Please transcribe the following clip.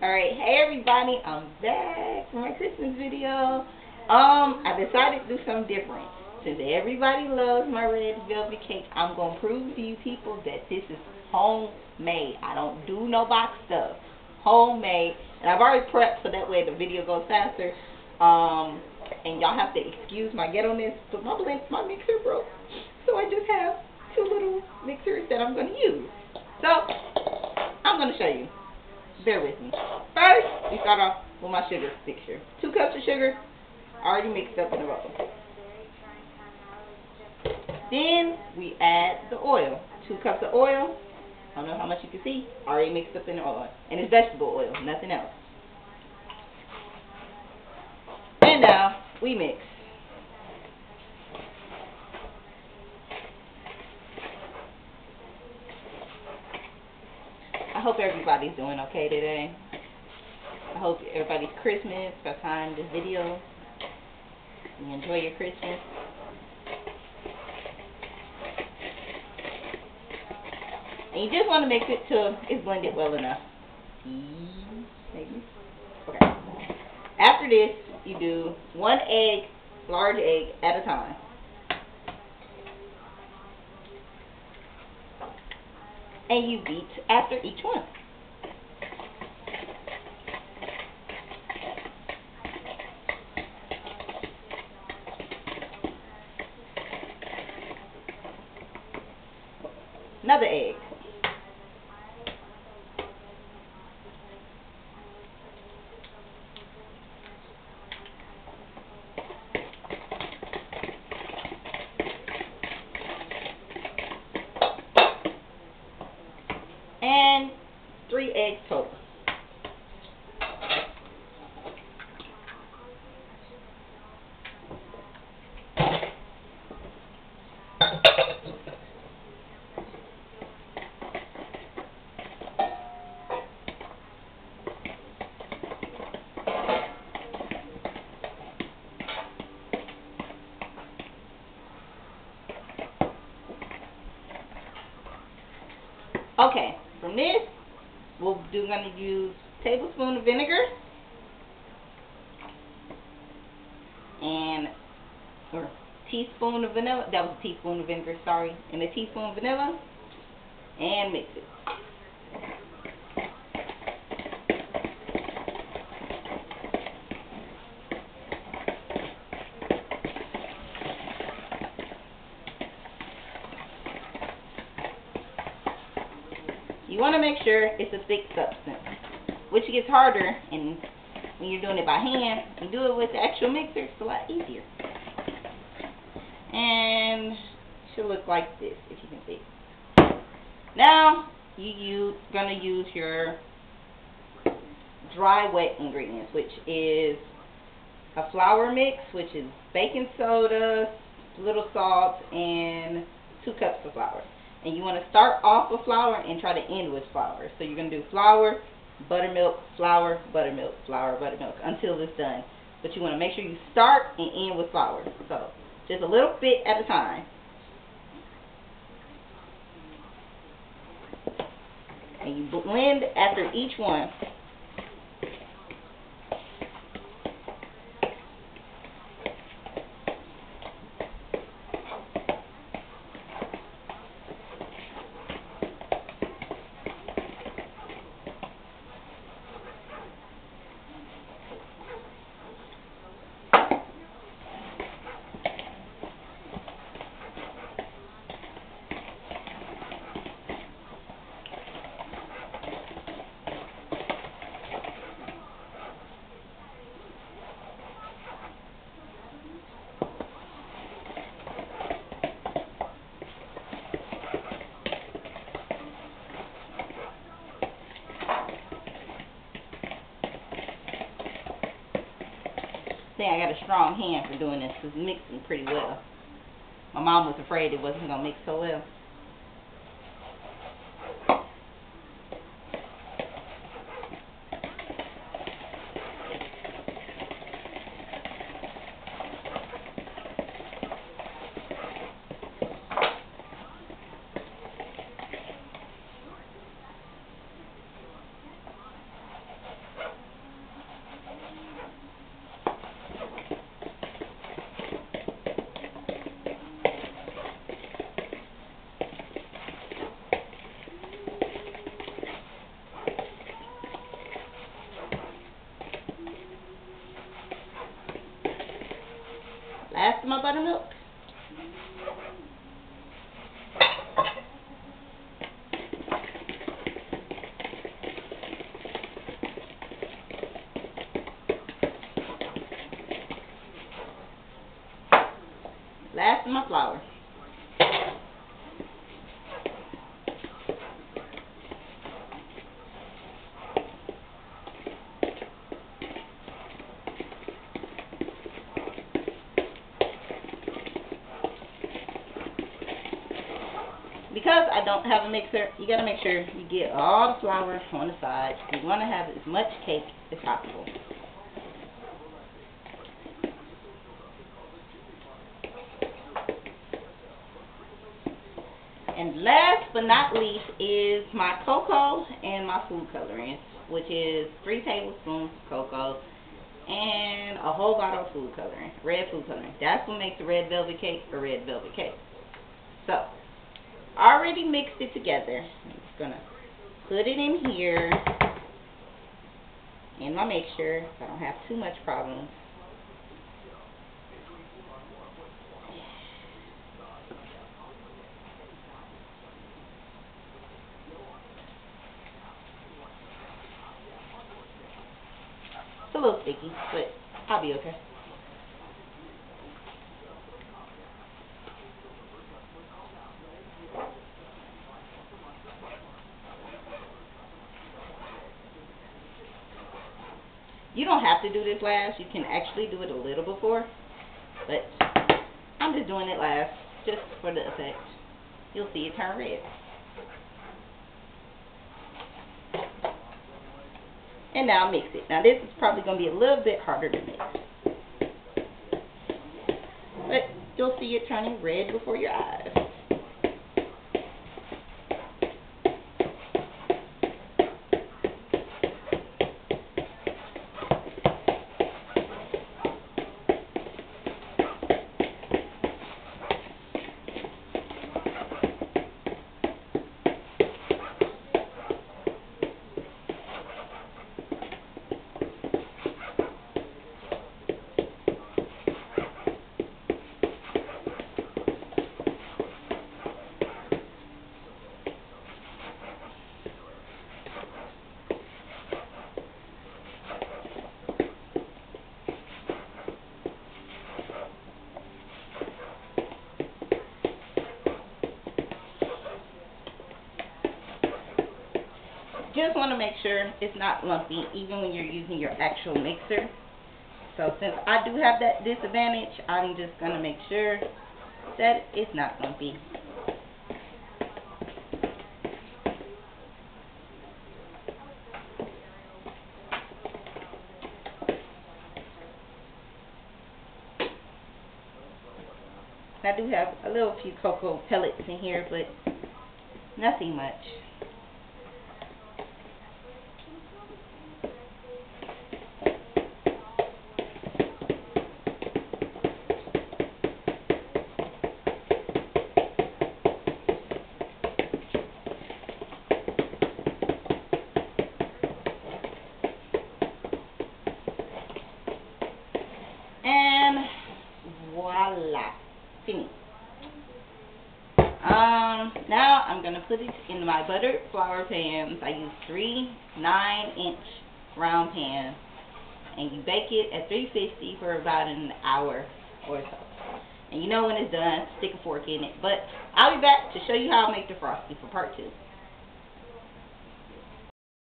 Alright, hey everybody, I'm back for my Christmas video. I decided to do something different. Since everybody loves my red velvet cake, I'm going to prove to you people that this is homemade. I don't do no box stuff. Homemade. And I've already prepped so that way the video goes faster. And y'all have to excuse my ghetto-ness, but my mixer broke. So I just have two little mixers that I'm going to use. So, I'm going to show you. Bear with me. First, we start off with my sugar mixture. 2 cups of sugar, already mixed up in a bowl. Then, we add the oil. 2 cups of oil. I don't know how much you can see. Already mixed up in the oil. And it's vegetable oil, nothing else. And now, we mix. I hope everybody's doing okay today. I hope everybody's Christmas by the time this video. You enjoy your Christmas. And you just want to mix it till it's blended well enough. Maybe. Okay. After this, you do 1 egg, large egg at a time. And you beat after each one. Another egg. And 3 eggs total. Okay, from this, we're going to use a tablespoon of vinegar and or teaspoon of vanilla. That was a teaspoon of vinegar, sorry, and a teaspoon of vanilla, and mix it. You want to make sure it's a thick substance, which gets harder, and when you're doing it by hand, you do it with the actual mixer, it's a lot easier. And it should look like this, if you can see. Now, you're going to use your dry wet ingredients, which is a flour mix, which is baking soda, little salt, and 2 cups of flour. And you want to start off with flour and try to end with flour. So you're going to do flour, buttermilk, flour, buttermilk, flour, buttermilk until it's done. But you want to make sure you start and end with flour. So just a little bit at a time. And you blend after each one. I got a strong hand for doing this because it's mixing pretty well. My mom was afraid it wasn't going to mix so well. my buttermilk. Last of my flour. Because I don't have a mixer, you gotta make sure you get all the flour on the side. You want to have as much cake as possible. And last but not least is my cocoa and my food coloring, which is 3 tablespoons of cocoa and a whole bottle of food coloring, red food coloring. That's what makes a red velvet cake a red velvet cake. So, I already mixed it together. I'm just going to put it in here in my mixture so I don't have too much problems. It's a little sticky, but I'll be okay. You don't have to do this last. You can actually do it a little before, but I'm just doing it last just for the effect. You'll see it turn red. And now mix it. Now this is probably going to be a little bit harder to mix, but you'll see it turning red before your eyes. Just want to make sure it's not lumpy even when you're using your actual mixer. So since I do have that disadvantage, I'm just going to make sure that it's not lumpy. I do have a little few cocoa pellets in here, but nothing much. And voila, fini. Now I'm gonna put it in my buttered flour pans. I use 3 9-inch round pans, and you bake it at 350 for about an hour or so. And you know when it's done, stick a fork in it. But I'll be back to show you how I make the frosty for part 2.